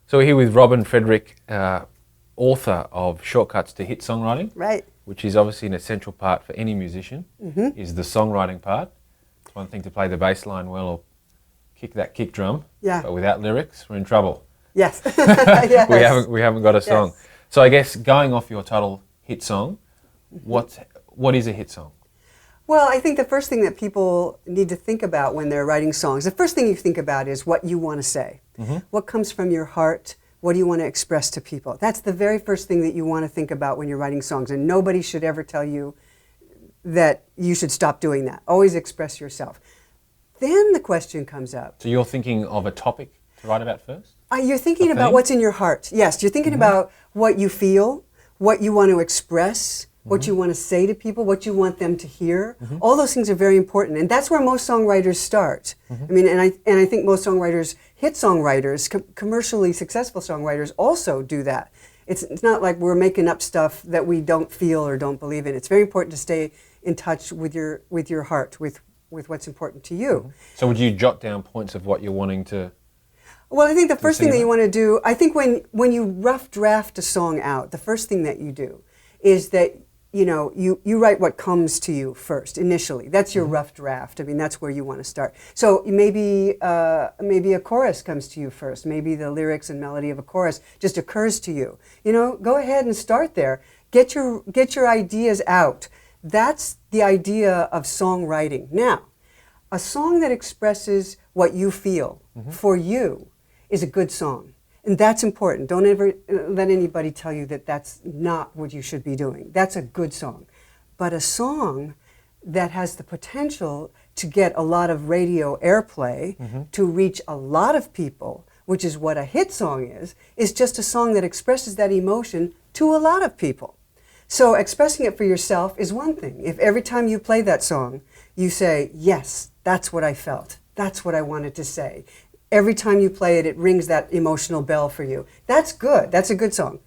So we're here with Robin Fredrick, author of Shortcuts to Hit Songwriting, Right. which is obviously an essential part for any musician, is the songwriting part. It's one thing to play the bass line well or kick that kick drum, Yeah. but without lyrics, we're in trouble. Yes. Yes. We haven't got a song. Yes. So I guess going off your title, hit song, what is a hit song? Well, I think the first thing that people need to think about when they're writing songs, the first thing you think about is what you want to say. What comes from your heart? What do you want to express to people? That's the very first thing that you want to think about when you're writing songs. And nobody should ever tell you that you should stop doing that. Always express yourself. Then the question comes up. So you're thinking of a topic to write about first? You're thinking about what's in your heart. Yes, you're thinking about what you feel, what you want to express, what you want to say to people, what you want them to hear. All those things are very important, and that's where most songwriters start. I mean, and I think most songwriters, hit songwriters, commercially successful songwriters, also do that. It's not like we're making up stuff that we don't feel or don't believe in. It's very important to stay in touch with your heart, with what's important to you. So would you jot down points of what you're wanting to? Well, I think the first thing that you want to do, I think when you rough draft a song out, the first thing that you do is that you write what comes to you first, initially. That's your rough draft. I mean, that's where you want to start. So maybe a chorus comes to you first. Maybe the lyrics and melody of a chorus just occurs to you. Go ahead and start there. Get your ideas out. That's the idea of songwriting. Now, a song that expresses what you feel for you is a good song. And that's important. Don't ever let anybody tell you that that's not what you should be doing. That's a good song. But a song that has the potential to get a lot of radio airplay, to reach a lot of people, which is what a hit song is just a song that expresses that emotion to a lot of people. So expressing it for yourself is one thing. If every time you play that song, you say, yes, that's what I felt. That's what I wanted to say. Every time you play it, it rings that emotional bell for you. That's good. That's a good song.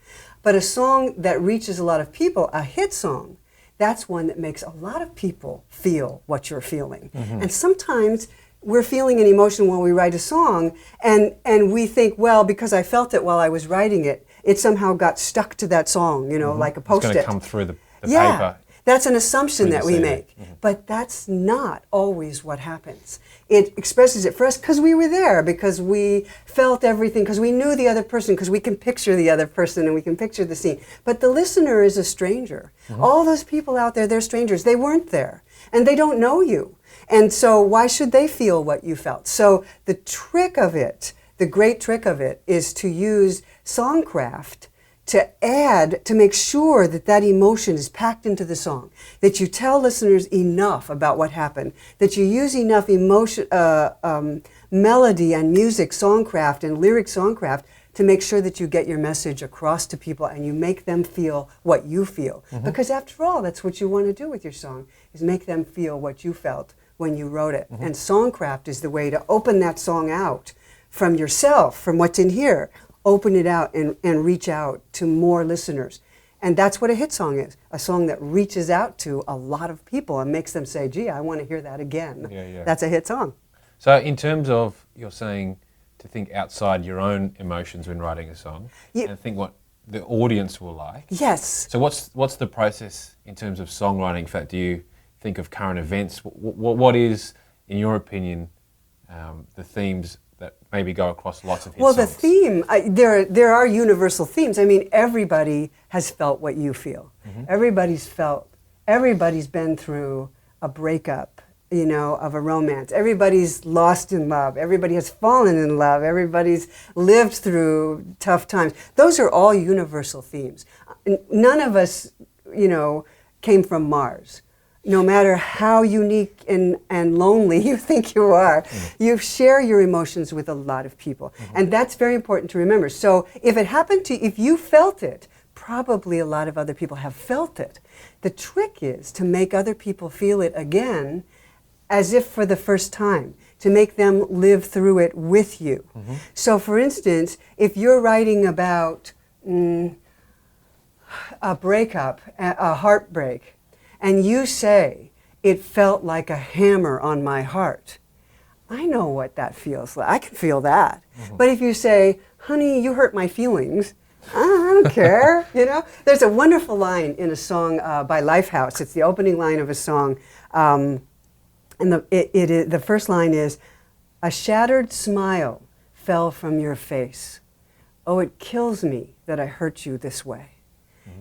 But a song that reaches a lot of people, a hit song, that's one that makes a lot of people feel what you're feeling. And sometimes we're feeling an emotion when we write a song, and we think, well, because I felt it while I was writing it, it somehow got stuck to that song, like a Post-it. It's going to come through the paper. That's an assumption that we make, but that's not always what happens. It expresses it for us because we were there, because we felt everything, because we knew the other person, because we can picture the other person and we can picture the scene. But the listener is a stranger. All those people out there, they're strangers. They weren't there, and they don't know you. And so why should they feel what you felt? So the trick of it, the great trick of it, is to use songcraft to make sure that emotion is packed into the song, that you tell listeners enough about what happened, that you use enough emotion, melody and music songcraft and lyric songcraft to make sure that you get your message across to people and you make them feel what you feel. Because after all, that's what you want to do with your song, is make them feel what you felt when you wrote it. And songcraft is the way to open that song out from yourself, from what's in here. Open it out and reach out to more listeners. And that's what a hit song is, a song that reaches out to a lot of people and makes them say, gee, I want to hear that again. That's a hit song. So in terms of, you're saying to think outside your own emotions when writing a song and think what the audience will like. Yes. So what's the process in terms of songwriting? In fact, do you think of current events? What is, in your opinion, the themes that maybe go across lots of hit songs? Well, the theme, there are universal themes. I mean, everybody has felt what you feel. Everybody's been through a breakup, of a romance. Everybody's lost in love. Everybody has fallen in love. Everybody's lived through tough times. Those are all universal themes. None of us, came from Mars. No matter how unique and lonely you think you are, you share your emotions with a lot of people. And that's very important to remember. So if you felt it, probably a lot of other people have felt it. The trick is to make other people feel it again, as if for the first time, to make them live through it with you. So for instance, if you're writing about a breakup, a heartbreak, and you say, it felt like a hammer on my heart, I know what that feels like. I can feel that. But if you say, honey, you hurt my feelings, I don't care. You know, there's a wonderful line in a song by Lifehouse. It's the opening line of a song, and the first line is, "A shattered smile fell from your face. Oh, it kills me that I hurt you this way."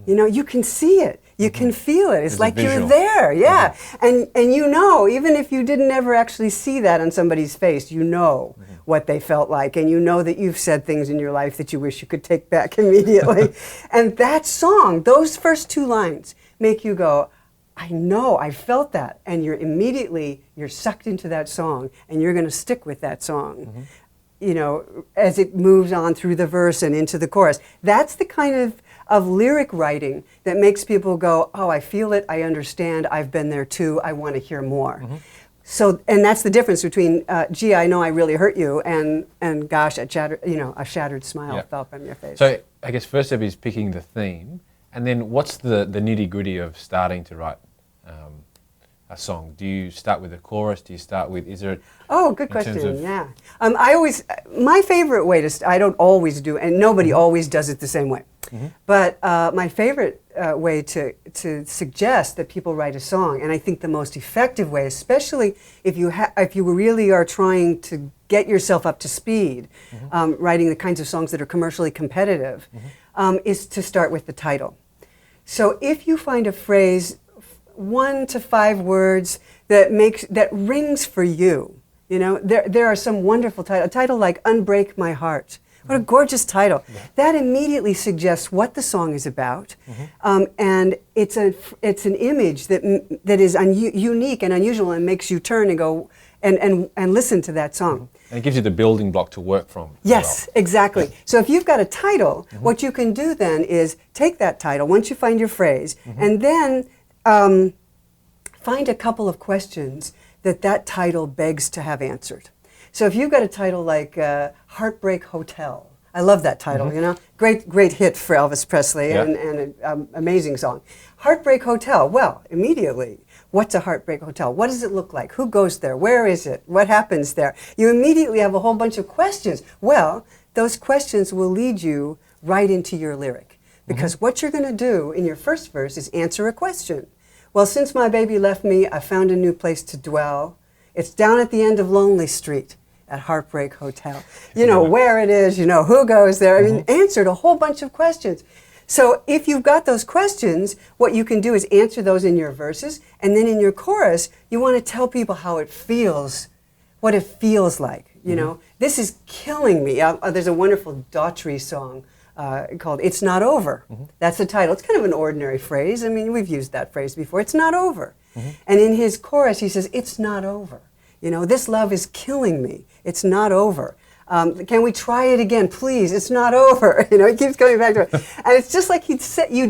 You know, you can see it. You can feel it. It's like you're there. Yeah. And you know, even if you didn't ever actually see that on somebody's face, you know what they felt like. And you know that you've said things in your life that you wish you could take back immediately. And that song, those first two lines make you go, I know, I felt that. And you're sucked into that song and you're going to stick with that song. You know, as it moves on through the verse and into the chorus. That's the kind of lyric writing that makes people go, oh, I feel it, I understand, I've been there too, I want to hear more. So, and that's the difference between, gee, I know I really hurt you, and gosh, a shattered smile fell from your face. So I guess first step is picking the theme, and then what's the nitty gritty of starting to write a song? Do you start with a chorus? Do you start with, is there... Oh, good question, yeah. My favorite way to, I don't always do, and nobody always does it the same way. But my favorite way to suggest that people write a song, and I think the most effective way, especially if you really are trying to get yourself up to speed, writing the kinds of songs that are commercially competitive, is to start with the title. So if you find a phrase, 1 to 5 words that rings for you, you know, there are some wonderful titles. A title like "Unbreak My Heart." What a gorgeous title. That immediately suggests what the song is about, and it's an image that is unique and unusual and makes you turn and go and listen to that song. And it gives you the building block to work from. Yes, exactly. So if you've got a title, what you can do then is take that title, once you find your phrase, and then find a couple of questions that title begs to have answered. So if you've got a title like Heartbreak Hotel, I love that title, you know, great hit for Elvis Presley and an amazing song. Heartbreak Hotel, well, immediately, what's a heartbreak hotel? What does it look like? Who goes there? Where is it? What happens there? You immediately have a whole bunch of questions. Well, those questions will lead you right into your lyric, because what you're going to do in your first verse is answer a question. Well, since my baby left me, I found a new place to dwell. It's down at the end of Lonely Street at Heartbreak Hotel. You know where it is, you know who goes there. I mean, answered a whole bunch of questions. So if you've got those questions, what you can do is answer those in your verses, and then in your chorus, you want to tell people how it feels, what it feels like. You know, this is killing me. There's a wonderful Daughtry song called "It's Not Over." That's the title. It's kind of an ordinary phrase. I mean, we've used that phrase before. It's not over. And in his chorus, he says, "It's not over. You know, this love is killing me. It's not over. Can we try it again, please? It's not over." You know, he keeps coming back to it. And it's just like you'd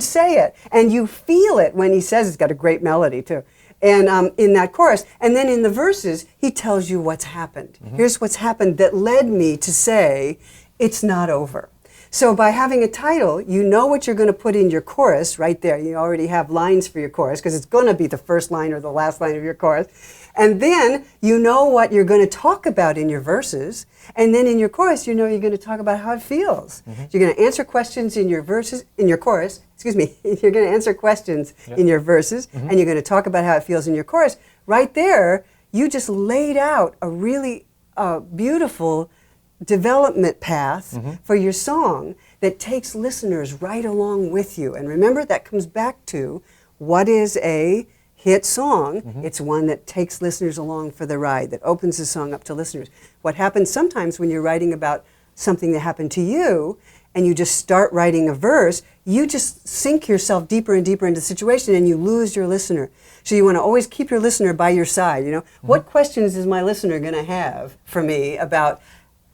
say it, and you feel it when he says it. It's got a great melody, too. And in that chorus. And then in the verses, he tells you what's happened. Here's what's happened that led me to say, it's not over. So by having a title, you know what you're going to put in your chorus right there. You already have lines for your chorus because it's going to be the first line or the last line of your chorus. And then you know what you're going to talk about in your verses. And then in your chorus, you know you're going to talk about how it feels. You're going to answer questions in your verses, in your chorus. Excuse me. You're going to answer questions in your verses, and you're going to talk about how it feels in your chorus. Right there, you just laid out a really beautiful development path for your song that takes listeners right along with you. And remember, that comes back to what is a hit song. It's one that takes listeners along for the ride, that opens the song up to listeners. What happens sometimes when you're writing about something that happened to you and you just start writing a verse, you just sink yourself deeper and deeper into the situation and you lose your listener. So you want to always keep your listener by your side. You know, what questions is my listener going to have for me about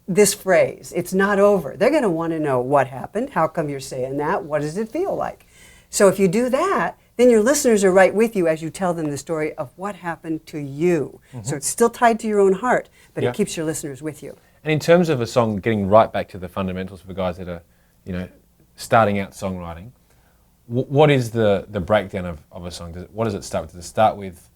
this phrase? It's not over. They're going to want to know what happened. How come you're saying that? What does it feel like? So if you do that, then your listeners are right with you as you tell them the story of what happened to you. So it's still tied to your own heart, but it keeps your listeners with you. And in terms of a song, getting right back to the fundamentals for guys that are, you know, starting out songwriting, what is the breakdown of a song? What does it start with? Does it start with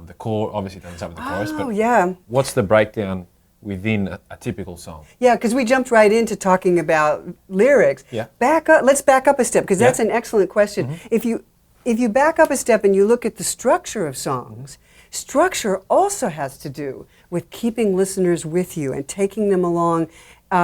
the chorus? Obviously it doesn't start with the chorus, but what's the breakdown within a typical song. Yeah, because we jumped right into talking about lyrics. Yeah. Back up. Let's back up a step because that's Yeah. an excellent question. If you back up a step and you look at the structure of songs, structure also has to do with keeping listeners with you and taking them along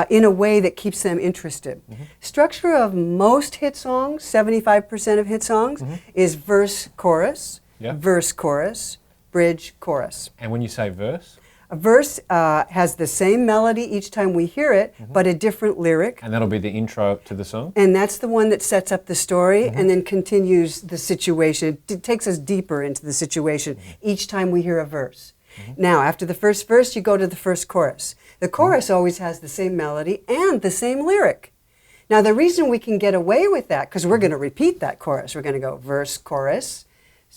in a way that keeps them interested. Structure of most hit songs, 75% of hit songs, is verse, chorus, verse, chorus, bridge, chorus. And when you say verse? A verse has the same melody each time we hear it, but a different lyric. And that'll be the intro to the song? And that's the one that sets up the story and then continues the situation. It takes us deeper into the situation each time we hear a verse. Now, after the first verse, you go to the first chorus. The chorus always has the same melody and the same lyric. Now, the reason we can get away with that, because we're going to repeat that chorus. We're going to go verse, chorus,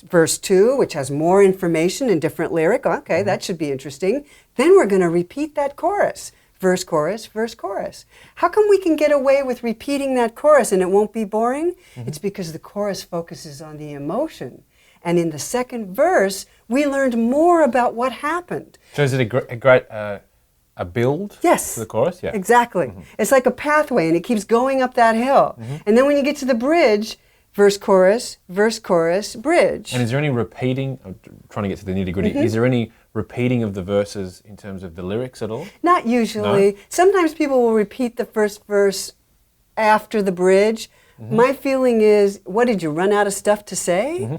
verse 2, which has more information and different lyric. Okay, that should be interesting. Then we're going to repeat that chorus. Verse, chorus, verse, chorus. How come we can get away with repeating that chorus and it won't be boring? It's because the chorus focuses on the emotion. And in the second verse, we learned more about what happened. So is it a great a build Yes. to the chorus? Yeah. Exactly. It's like a pathway and it keeps going up that hill. And then when you get to the bridge, verse, chorus, bridge. And is there any repeating? I'm trying to get to the nitty gritty. Is there any repeating of the verses in terms of the lyrics at all? Not usually. No? Sometimes people will repeat the first verse after the bridge. My feeling is, what, did you run out of stuff to say?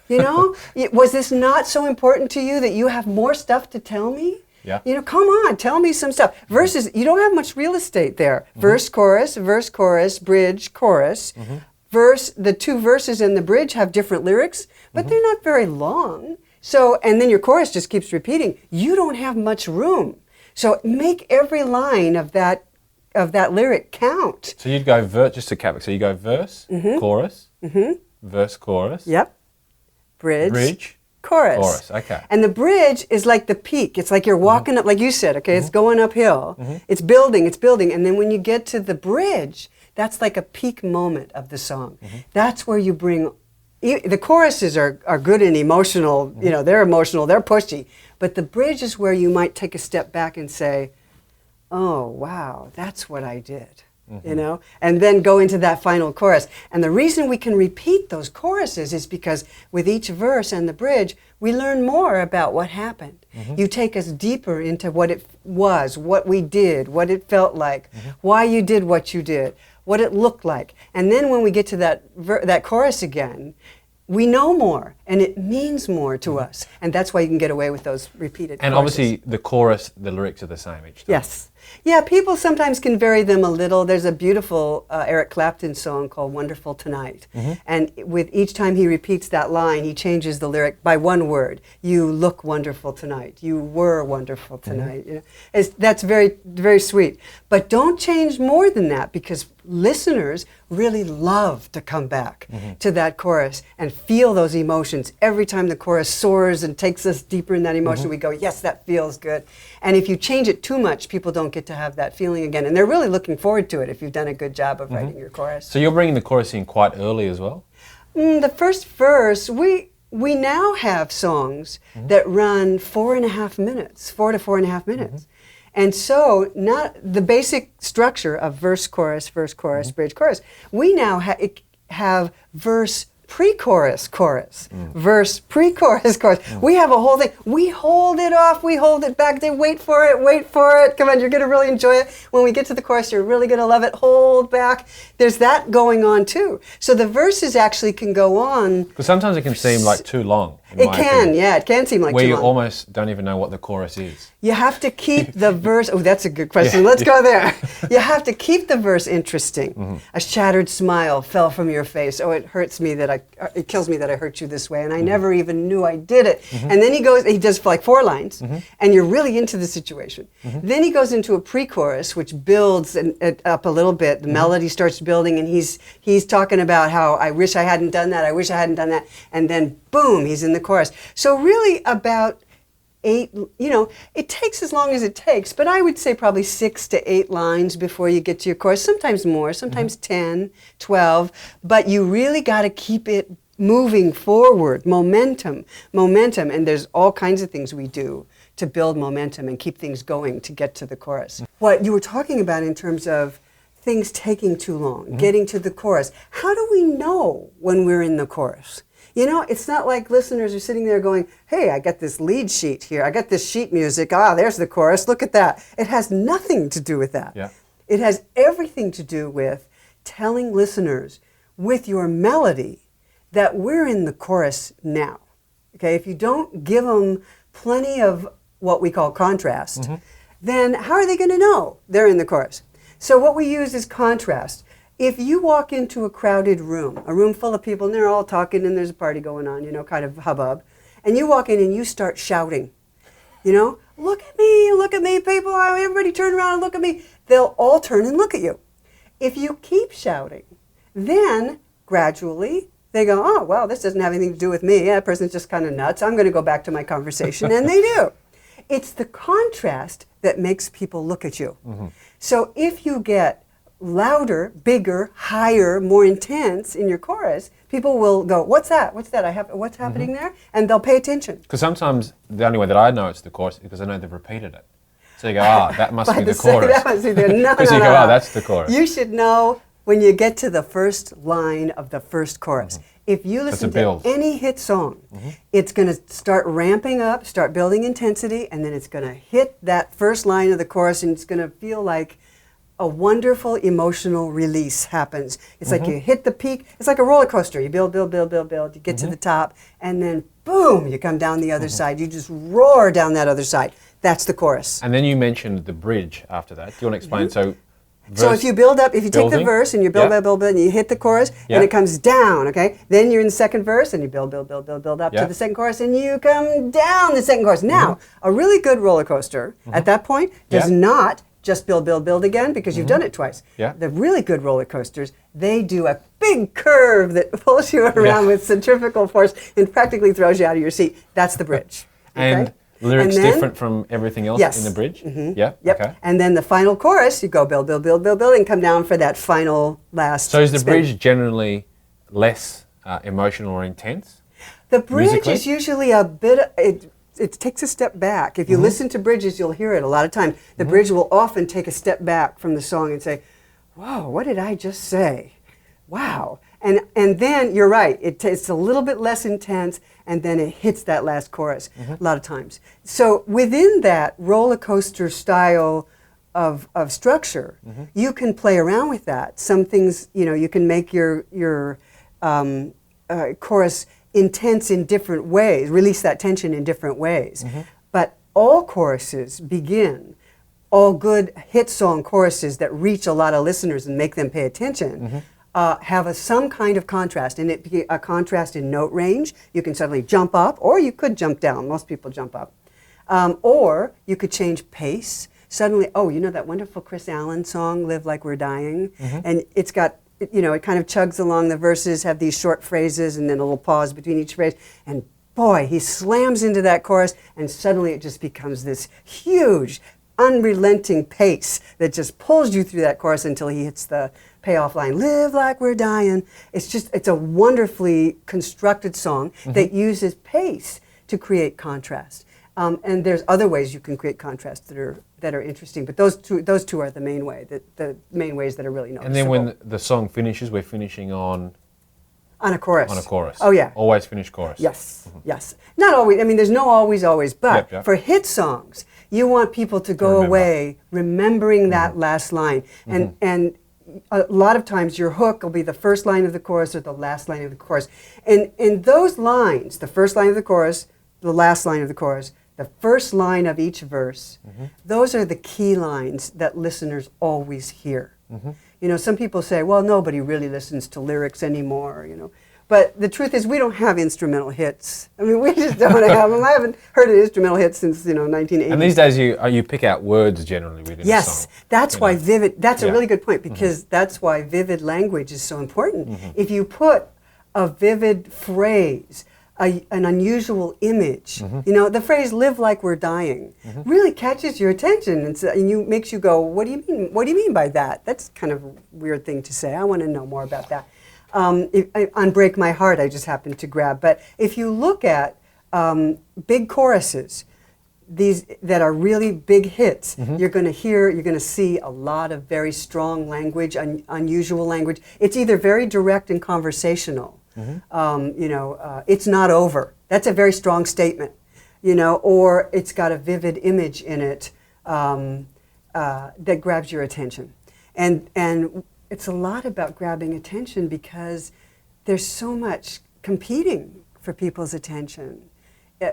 You know, was this not so important to you that you have more stuff to tell me? Yeah. You know, come on, tell me some stuff. Verses, you don't have much real estate there. Verse, chorus, bridge, chorus. The two verses in the bridge have different lyrics, but they're not very long. So, and then your chorus just keeps repeating. You don't have much room. So make every line of that lyric count. So you'd go verse, just to cap it. So you go verse, chorus, verse, chorus. Yep. Bridge, chorus. Chorus, okay. And the bridge is like the peak. It's like you're walking up, like you said, okay, it's going uphill. It's building. And then when you get to the bridge, that's like a peak moment of the song. That's where you bring, the choruses are good and emotional, you know, they're emotional, they're pushy. But the bridge is where you might take a step back and say, oh, wow, that's what I did. You know, and then go into that final chorus. And the reason we can repeat those choruses is because with each verse and the bridge, we learn more about what happened. You take us deeper into what it was, what we did, what it felt like, why you did what you did, what it looked like. And then when we get to that chorus again, we know more, and it means more to us. And that's why you can get away with those repeated And choruses. obviously the chorus, the lyrics are the same each time. Yes. Yeah, people sometimes can vary them a little. There's a beautiful Eric Clapton song called Wonderful Tonight. And with each time he repeats that line, he changes the lyric by one word. You look wonderful tonight. You were wonderful tonight. You know? That's very, very sweet. But don't change more than that, because listeners really love to come back to that chorus and feel those emotions. Every time the chorus soars and takes us deeper in that emotion, we go, yes, that feels good. And if you change it too much, people don't get to have that feeling again. And they're really looking forward to it if you've done a good job of writing your chorus. So you're bringing the chorus in quite early as well? The first verse, we now have songs that run 4.5 minutes, 4 to 4.5 minutes. And so not the basic structure of verse, chorus, bridge, chorus. We now have verse, pre-chorus, chorus, verse, pre-chorus, chorus. We have a whole thing. We hold it off, we hold it back. They wait for it. Come on, you're going to really enjoy it. When we get to the chorus, you're really going to love it. Hold back. There's that going on too. So the verses actually can go on. Because sometimes it can seem like too long. It can seem like where too you long. almost don't even know what the chorus is. You have to keep the verse. Oh, that's a good question. Let's go there. You have to keep the verse interesting. A shattered smile fell from your face. Oh, it kills me that I hurt you this way, and I never even knew I did it. And then he does like 4 lines, and you're really into the situation. Then he goes into a pre-chorus, which builds it up a little bit. The melody starts building, and he's talking about how I wish I hadn't done that. I wish I hadn't done that. And then boom, he's in the chorus. So really about 8, it takes as long as it takes, but I would say probably 6 to 8 lines before you get to your chorus, sometimes more, sometimes 10, 12, but you really got to keep it moving forward, momentum, and there's all kinds of things we do to build momentum and keep things going to get to the chorus. What you were talking about in terms of things taking too long, getting to the chorus, how do we know when we're in the chorus? You know, it's not like listeners are sitting there going, hey, I got this lead sheet here. I got this sheet music. Ah, there's the chorus. Look at that. It has nothing to do with that. Yeah. It has everything to do with telling listeners with your melody that we're in the chorus now. Okay, if you don't give them plenty of what we call contrast, then how are they going to know they're in the chorus? So what we use is contrast. If you walk into a crowded room, a room full of people, and they're all talking and there's a party going on, you know, kind of hubbub, and you walk in and you start shouting, you know, look at me, people, everybody turn around and look at me. They'll all turn and look at you. If you keep shouting, then gradually they go, oh, well, this doesn't have anything to do with me. Yeah, that person's just kind of nuts. I'm going to go back to my conversation. And they do. It's the contrast that makes people look at you. So if you get louder, bigger, higher, more intense in your chorus, people will go, what's that? What's that? What's happening there? And they'll pay attention. Because sometimes the only way that I know it's the chorus is because I know they've repeated it. So you go, that must be the chorus. That must be the, no, because you go, that's the chorus. You should know when you get to the first line of the first chorus. If you listen to any hit song, it's going to start ramping up, start building intensity, and then it's going to hit that first line of the chorus, and it's going to feel like a wonderful emotional release happens. It's like you hit the peak. It's like a roller coaster. You build, build, build, build, build. You get to the top, and then boom, you come down the other side. You just roar down that other side. That's the chorus. And then you mentioned the bridge after that. Do you want to explain? So if you build up, if you take the verse and you build, build, and you hit the chorus, and it comes down, okay? Then you're in the second verse, and you build, build, build, build, build up to the second chorus, and you come down the second chorus. Now, a really good roller coaster at that point does not just build, build, build again, because you've done it twice. The really good roller coasters, they do a big curve that pulls you around with centrifugal force and practically throws you out of your seat. That's the bridge. Okay? And lyrics different from everything else in the bridge? Yeah? Okay. And then the final chorus, you go build, build, build, build, build, and come down for that final last So is the spin. bridge generally less emotional or intense? The bridge musically? is usually a bit, it takes a step back. If you listen to bridges, you'll hear it a lot of times. The bridge will often take a step back from the song and say, whoa, what did I just say? Wow. And then, you're right, it's a little bit less intense, and then it hits that last chorus a lot of times. So within that roller coaster style of structure, you can play around with that. Some things, you know, you can make your chorus intense in different ways, release that tension in different ways. But all choruses begin, all good hit song choruses that reach a lot of listeners and make them pay attention, have some kind of contrast, and it be a contrast in note range. You can suddenly jump up, or you could jump down. Most people jump up. Or you could change pace. Suddenly, oh, you know that wonderful Chris Allen song, Live Like We're Dying? And it's got, you know, it kind of chugs along. The verses have these short phrases and then a little pause between each phrase. And boy, he slams into that chorus, and suddenly it just becomes this huge, unrelenting pace that just pulls you through that chorus until he hits the payoff line, live like we're dying. It's a wonderfully constructed song that uses pace to create contrast. And there's other ways you can create contrast that are interesting, but those two are the main way, the main ways that are really noticeable. And then when the song finishes, we're finishing on a chorus. On a chorus. Oh yeah. Always finish chorus. Yes. Yes. Not always. I mean, there's no always, but for hit songs, you want people to go away remembering that last line, and a lot of times your hook will be the first line of the chorus or the last line of the chorus. And in those lines, the first line of the chorus, the last line of the chorus, the first line of each verse, those are the key lines that listeners always hear. You know, some people say, well, nobody really listens to lyrics anymore, you know. But the truth is, we don't have instrumental hits. I mean, we just don't have them. I haven't heard an instrumental hit since, 1980. And these days, you pick out words generally within a song. Yes, that's why vivid, that's a really good point, because that's why vivid language is so important. If you put a vivid phrase, an unusual image, the phrase "live like we're dying" really catches your attention, and makes you go, "What do you mean? What do you mean by that?" That's kind of a weird thing to say. I want to know more about that. On "Break My Heart," I just happened to grab. But if you look at big choruses, these that are really big hits, you're going to see a lot of very strong language, unusual language. It's either very direct and conversational. It's not over. That's a very strong statement, or it's got a vivid image in it that grabs your attention. And it's a lot about grabbing attention because there's so much competing for people's attention.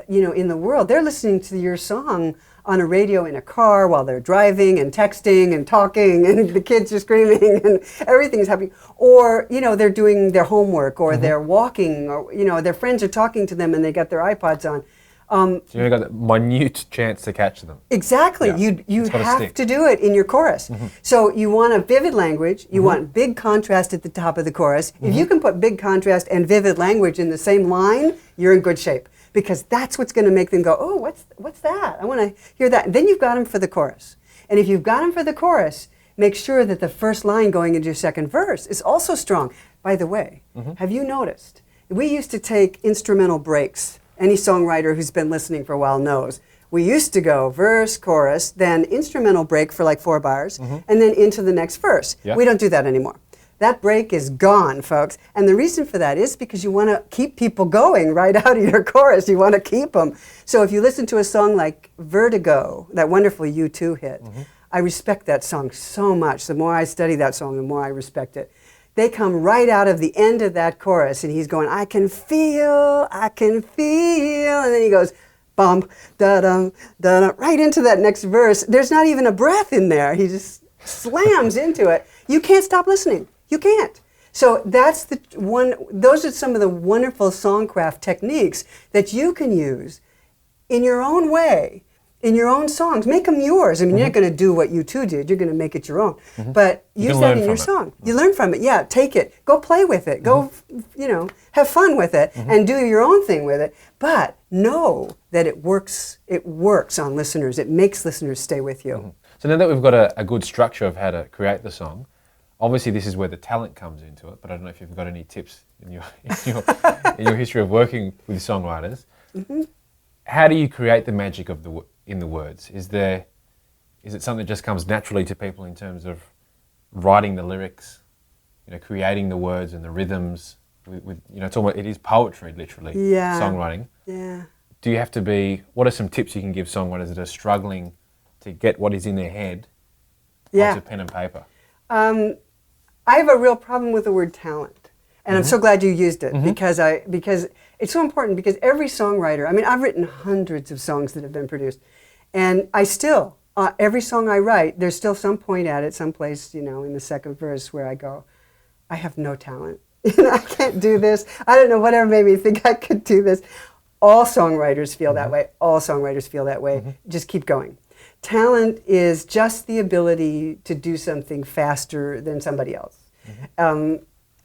In the world, they're listening to your song on a radio in a car while they're driving and texting and talking, and the kids are screaming and everything's happening. Or, they're doing their homework, or they're walking, or, their friends are talking to them and they got their iPods on. So you've got that minute chance to catch them. Exactly. Yeah. You have to do it in your chorus. So you want a vivid language. You want big contrast at the top of the chorus. If you can put big contrast and vivid language in the same line, you're in good shape. Because that's what's going to make them go, oh, what's that? I want to hear that. And then you've got them for the chorus. And if you've got them for the chorus, make sure that the first line going into your second verse is also strong. By the way, have you noticed? We used to take instrumental breaks. Any songwriter who's been listening for a while knows. We used to go verse, chorus, then instrumental break for like 4 bars, and then into the next verse. Yeah. We don't do that anymore. That break is gone, folks. And the reason for that is because you want to keep people going right out of your chorus. You want to keep them. So if you listen to a song like Vertigo, that wonderful U2 hit, I respect that song so much. The more I study that song, the more I respect it. They come right out of the end of that chorus, and he's going, I can feel, and then he goes, bump, da-dum, da-dum, right into that next verse. There's not even a breath in there. He just slams into it. You can't stop listening. You can't. So that's those are some of the wonderful songcraft techniques that you can use in your own way, in your own songs. Make them yours. I mean, you're not going to do what U2 did. You're going to make it your own. But use that in your song. You learn from it. Yeah, take it. Go play with it. Go, have fun with it and do your own thing with it. But know that it works. It works on listeners. It makes listeners stay with you. So now that we've got a good structure of how to create the song, obviously this is where the talent comes into it, but I don't know if you've got any tips in your history of working with songwriters. How do you create the magic of in the words? Is it something that just comes naturally to people in terms of writing the lyrics, creating the words and the rhythms? Talking about, it is poetry, literally. Yeah. Songwriting. Yeah. Do you have to be? What are some tips you can give songwriters that are struggling to get what is in their head onto pen and paper? I have a real problem with the word talent, and I'm so glad you used it because it's so important. Because every songwriter, I've written hundreds of songs that have been produced, and I still every song I write, there's still some point at it, someplace in the second verse where I go, I have no talent. I can't do this. I don't know, whatever made me think I could do this. All songwriters feel that way. All songwriters feel that way. Just keep going. Talent is just the ability to do something faster than somebody else.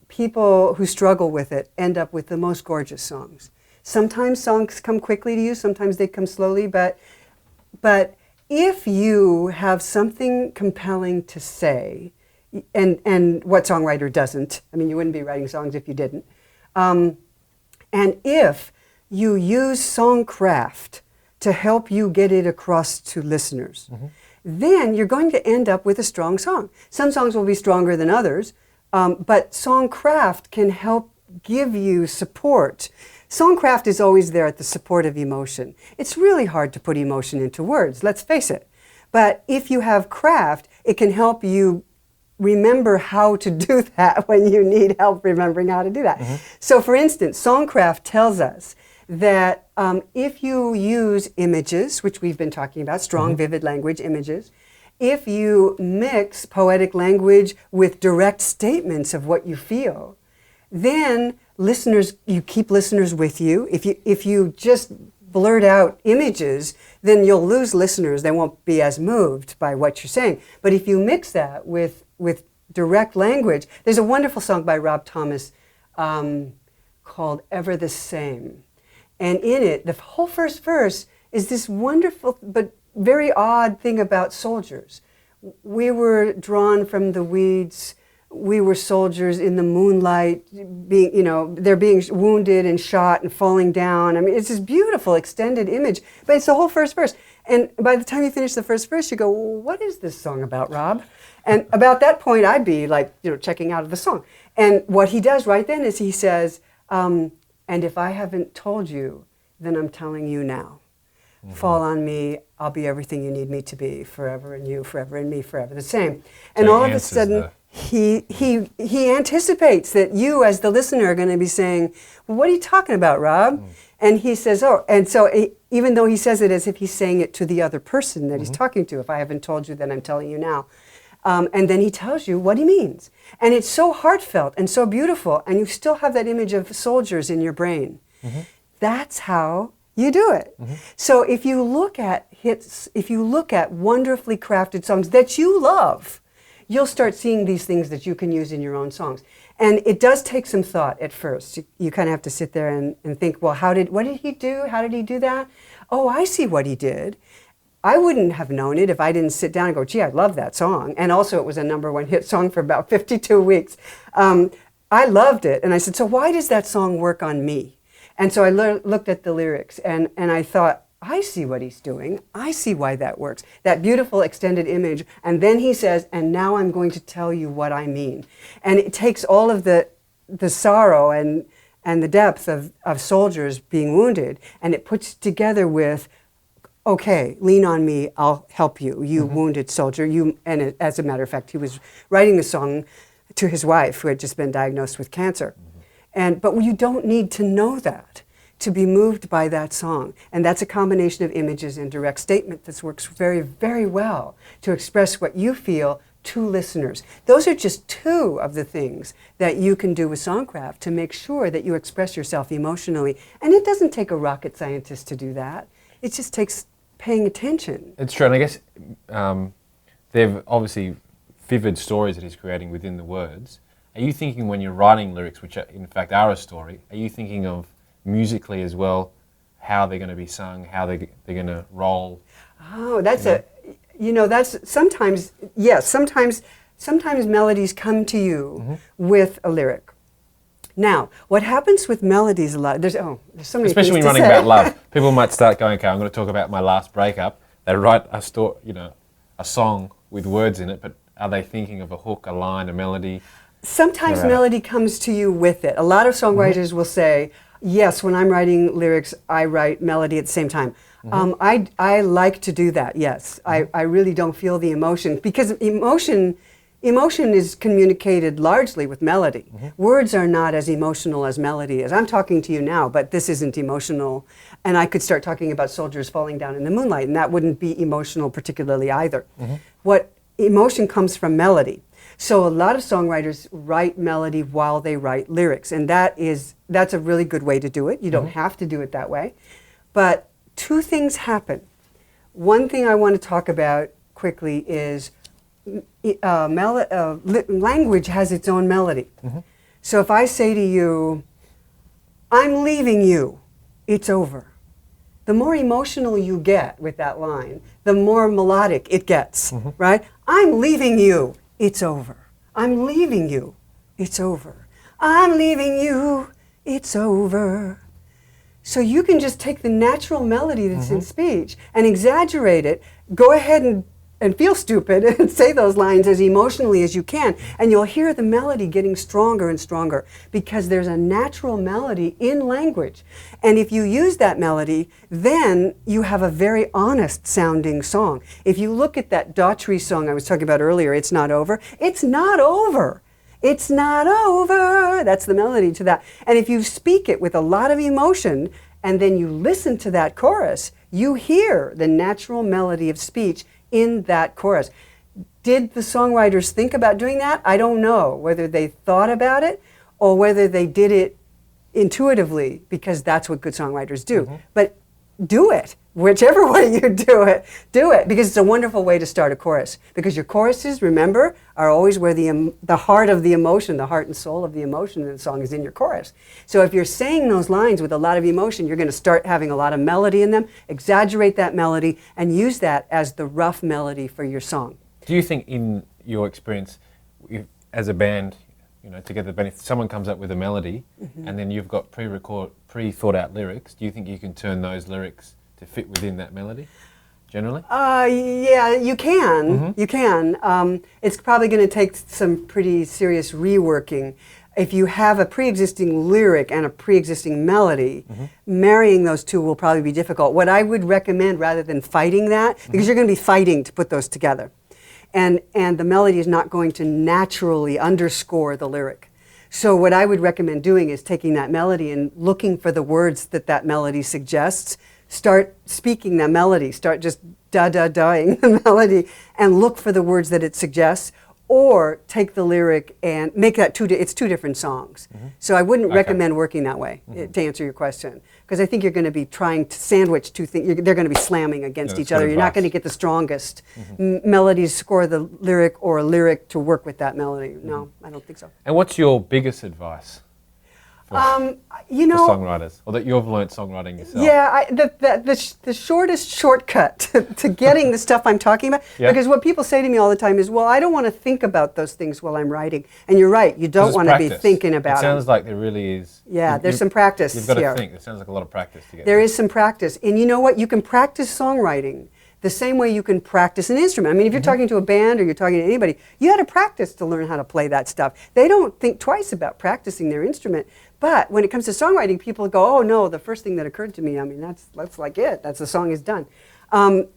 People who struggle with it end up with the most gorgeous songs. Sometimes songs come quickly to you, sometimes they come slowly, but if you have something compelling to say, and what songwriter doesn't? You wouldn't be writing songs if you didn't. And if you use songcraft to help you get it across to listeners, then you're going to end up with a strong song. Some songs will be stronger than others, but songcraft can help give you support. Songcraft is always there at the support of emotion. It's really hard to put emotion into words, let's face it. But if you have craft, it can help you remember how to do that when you need help remembering how to do that. So for instance, songcraft tells us that if you use images, which we've been talking about, strong, vivid language, images, if you mix poetic language with direct statements of what you feel, then you keep listeners with you. If you just blurt out images, then you'll lose listeners. They won't be as moved by what you're saying. But if you mix that with direct language, there's a wonderful song by Rob Thomas called Ever the Same. And in it, the whole first verse is this wonderful but very odd thing about soldiers. We were drawn from the weeds. We were soldiers in the moonlight, they're being wounded and shot and falling down. It's this beautiful extended image, but it's the whole first verse. And by the time you finish the first verse, you go, well, what is this song about, Rob? And about that point, I'd be like, checking out of the song. And what he does right then is he says, and if I haven't told you, then I'm telling you now. Fall on me, I'll be everything you need me to be, forever and you, forever and me, forever the same. And So all of a sudden, he anticipates that you as the listener are going to be saying, well, what are you talking about, Rob? And he says, oh, and so even though he says it as if he's saying it to the other person that he's talking to, if I haven't told you, then I'm telling you now. And then he tells you what he means. And it's so heartfelt and so beautiful, and you still have that image of soldiers in your brain. That's how you do it. So if you look at hits, if you look at wonderfully crafted songs that you love, you'll start seeing these things that you can use in your own songs. And it does take some thought at first. You kind of have to sit there and think, well, what did he do? How did he do that? Oh, I see what he did. I wouldn't have known it if I didn't sit down and go, gee, I love that song. And also it was a #1 hit song for about 52 weeks. I loved it. And I said, so why does that song work on me? And so I looked at the lyrics and I thought, I see what he's doing. I see why that works. That beautiful extended image. And then he says, and now I'm going to tell you what I mean. And it takes all of the sorrow and the depth of soldiers being wounded, and it puts it together with, okay, lean on me, I'll help you, you wounded soldier. And as a matter of fact, he was writing the song to his wife who had just been diagnosed with cancer. But you don't need to know that to be moved by that song. And that's a combination of images and direct statement that works very, very well to express what you feel to listeners. Those are just two of the things that you can do with songcraft to make sure that you express yourself emotionally. And it doesn't take a rocket scientist to do that. It just takes paying attention. It's true, and I guess they've obviously vivid stories that he's creating within the words. Are you thinking when you're writing lyrics, which are, in fact are a story, are you thinking of musically as well, how they're going to be sung, how they're going to roll? Oh, that's that's sometimes, yes, sometimes melodies come to you with a lyric. Now, what happens with melodies a lot, there's so many especially when you're running about love. People might start going, okay, I'm going to talk about my last breakup. They write a song with words in it, but are they thinking of a hook, a line, a melody? Sometimes melody comes to you with it. A lot of songwriters will say, yes, when I'm writing lyrics, I write melody at the same time. I like to do that, yes. I really don't feel the emotion, because emotion is communicated largely with melody. Words are not as emotional as melody is. I'm talking to you now, but this isn't emotional. And I could start talking about soldiers falling down in the moonlight, and that wouldn't be emotional particularly either. What emotion comes from melody. So a lot of songwriters write melody while they write lyrics, and that's a really good way to do it. You don't have to do it that way. But two things happen. One thing I want to talk about quickly is language has its own melody. So if I say to you, I'm leaving you, it's over. The more emotional you get with that line, the more melodic it gets, right? I'm leaving you, it's over. I'm leaving you, it's over. I'm leaving you, it's over. So you can just take the natural melody that's in speech and exaggerate it, go ahead and feel stupid and say those lines as emotionally as you can, and you'll hear the melody getting stronger and stronger because there's a natural melody in language. And if you use that melody, then you have a very honest sounding song. If you look at that Daughtry song I was talking about earlier, It's Not Over, it's not over. It's not over. That's the melody to that. And if you speak it with a lot of emotion and then you listen to that chorus, you hear the natural melody of speech in that chorus. Did the songwriters think about doing that? I don't know whether they thought about it or whether they did it intuitively, because that's what good songwriters do. But do it. Whichever way you do it, because it's a wonderful way to start a chorus. Because your choruses, remember, are always where the heart of the emotion, the heart and soul of the emotion in the song is in your chorus. So if you're saying those lines with a lot of emotion, you're going to start having a lot of melody in them, exaggerate that melody, and use that as the rough melody for your song. Do you think, in your experience, as a band, together, if someone comes up with a melody and then you've got pre-thought out lyrics, do you think you can turn those lyrics to fit within that melody? generally? Yeah, you can. You can. It's probably going to take some pretty serious reworking. If you have a pre-existing lyric and a pre-existing melody, marrying those two will probably be difficult. What I would recommend, rather than fighting that, because you're going to be fighting to put those together, and the melody is not going to naturally underscore the lyric. So what I would recommend doing is taking that melody and looking for the words that that melody suggests. Start speaking that melody. Start just da-da-daing the melody and look for the words that it suggests. Or take the lyric and make that it's two different songs. So I wouldn't recommend working that way, to answer your question. Because I think you're going to be trying to sandwich two things. They're going to be slamming against each other. You're not going to get the strongest melodies score the lyric or a lyric to work with that melody. No, I don't think so. And what's your biggest advice for songwriters? Or that you've learnt songwriting yourself? Yeah, the shortest shortcut to getting the stuff I'm talking about, because what people say to me all the time is, well, I don't want to think about those things while I'm writing. And you're right, you don't want to be thinking about them. It sounds like there really is. Yeah, there's some practice You've got here. to think. It sounds like a lot of practice to get there. There is some practice. And you know what? You can practice songwriting the same way you can practice an instrument. I mean, if you're talking to a band or you're talking to anybody, you had to practice to learn how to play that stuff. They don't think twice about practicing their instrument. But when it comes to songwriting, people go, oh no, the first thing that occurred to me, I mean, that's like it. That's the song is done.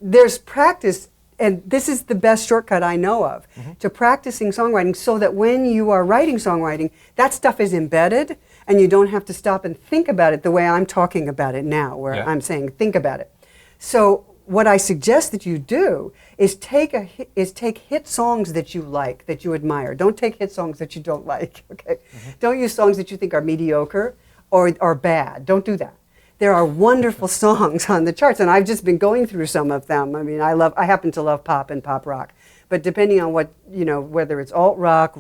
There's practice, and this is the best shortcut I know of, to practicing songwriting so that when you are writing songwriting, that stuff is embedded and you don't have to stop and think about it the way I'm talking about it now, where I'm saying think about it. So what I suggest that you do is take hit songs that you like, that you admire. Don't take hit songs that you don't like, okay? Don't use songs that you think are mediocre or bad. Don't do that. There are wonderful songs on the charts, and I've just been going through some of them. I mean, I happen to love pop and pop rock. But depending on what, whether it's alt rock,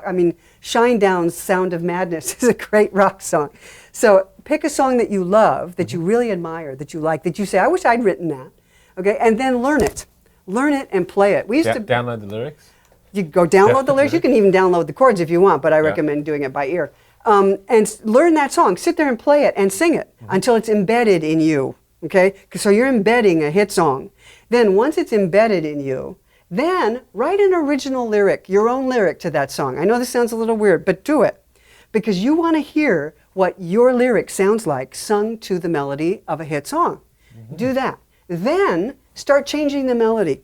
I mean, Shinedown's Sound of Madness is a great rock song. So pick a song that you love, that you really admire, that you like, that you say, I wish I'd written that. Okay, and then learn it. Learn it and play it. We used to download the lyrics? You go download the lyrics. You can even download the chords if you want, but I recommend doing it by ear. And learn that song. Sit there and play it and sing it until it's embedded in you. Okay, so you're embedding a hit song. Then once it's embedded in you, then write an original lyric, your own lyric to that song. I know this sounds a little weird, but do it. Because you want to hear what your lyric sounds like sung to the melody of a hit song. Do that. Then start changing the melody.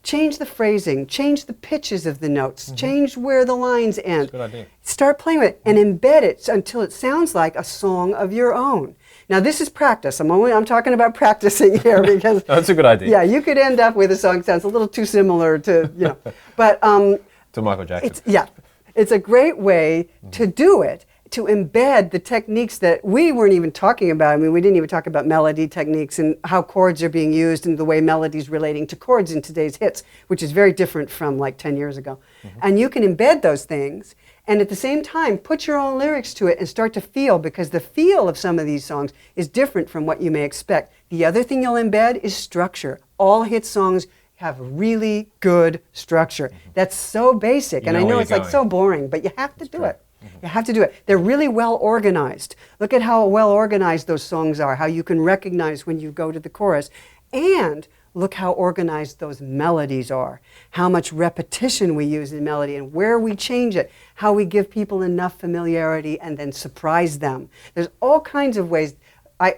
Change the phrasing, change the pitches of the notes, change where the lines end. That's a good idea. Start playing with it and embed it until it sounds like a song of your own. Now this is practice. I'm talking about practicing here because that's a good idea. Yeah, you could end up with a song that sounds a little too similar to, but to Michael Jackson. It's a great way to do it, to embed the techniques that we weren't even talking about. I mean, we didn't even talk about melody techniques and how chords are being used and the way melodies relating to chords in today's hits, which is very different from like 10 years ago. And you can embed those things and at the same time put your own lyrics to it and start to feel, because the feel of some of these songs is different from what you may expect. The other thing you'll embed is structure. All hit songs have really good structure. That's so basic. And I know it's like so boring, but you have to do it. You have to do it. They're really well organized. Look at how well organized those songs are, how you can recognize when you go to the chorus. And look how organized those melodies are, how much repetition we use in melody and where we change it, how we give people enough familiarity and then surprise them. There's all kinds of ways.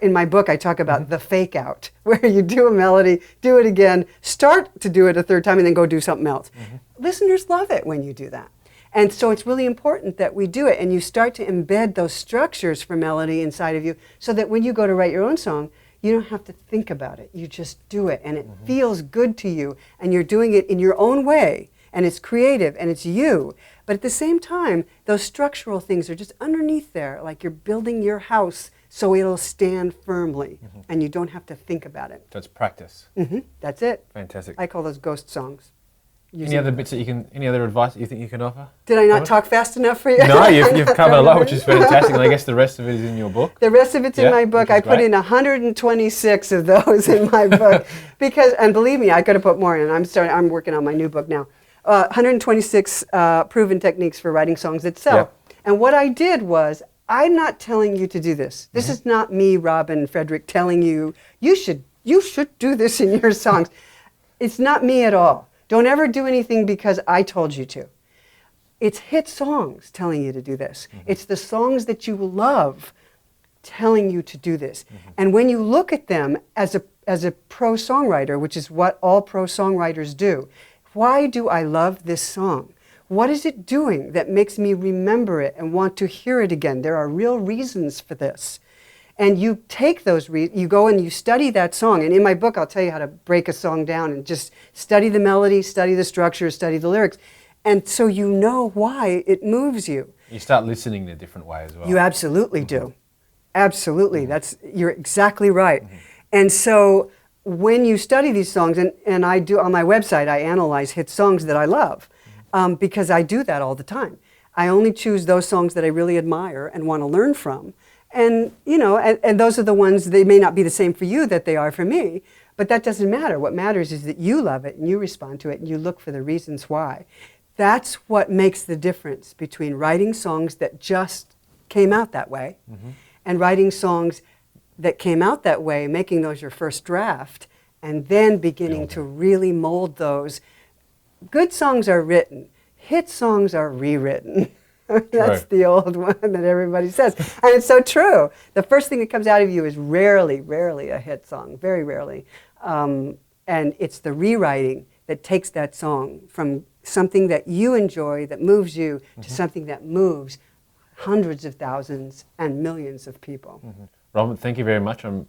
In my book, I talk about the fake out, where you do a melody, do it again, start to do it a third time, and then go do something else. Listeners love it when you do that. And so it's really important that we do it, and you start to embed those structures for melody inside of you so that when you go to write your own song, you don't have to think about it. You just do it, and it feels good to you, and you're doing it in your own way, and it's creative, and it's you. But at the same time, those structural things are just underneath there, like you're building your house so it'll stand firmly, and you don't have to think about it. So it's practice. That's it. Fantastic. I call those ghost songs. Any other bits that any other advice that you think you can offer? Did I not talk fast enough for you? No, you've covered a lot, which is fantastic, and I guess the rest of it is in your book. The rest of it's in my book. I put in 126 of those in my book because, and believe me, I could have put more in. I'm working on my new book now. 126 proven techniques for writing songs that sell. And what I did was, I'm not telling you to do this. This is not me, Robin Fredrick, telling you you should you should do this in your songs. It's not me at all. Don't ever do anything because I told you to. It's hit songs telling you to do this. It's the songs that you love telling you to do this. And when you look at them as a pro songwriter, which is what all pro songwriters do, why do I love this song? What is it doing that makes me remember it and want to hear it again? There are real reasons for this. And you take those, you go and you study that song. And in my book, I'll tell you how to break a song down and just study the melody, study the structure, study the lyrics. And so you know why it moves you. You start listening in a different way as well. You absolutely do. Absolutely. You're exactly right. And so when you study these songs, and I do on my website, I analyze hit songs that I love. Because I do that all the time. I only choose those songs that I really admire and want to learn from. And, you know, and those are the ones, they may not be the same for you that they are for me, but that doesn't matter. What matters is that you love it and you respond to it and you look for the reasons why. That's what makes the difference between writing songs that just came out that way and writing songs that came out that way, making those your first draft, and then beginning to really mold those. Good songs are written. Hit songs are rewritten. That's the old one that everybody says. And it's so true. The first thing that comes out of you is rarely a hit song, very rarely. And it's the rewriting that takes that song from something that you enjoy, that moves you, to something that moves hundreds of thousands and millions of people. Robin, thank you very much. I'm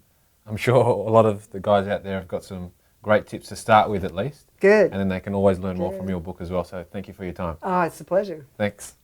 sure a lot of the guys out there have got some great tips to start with at least. Good. And then they can always learn more from your book as well. So thank you for your time. Oh, it's a pleasure. Thanks.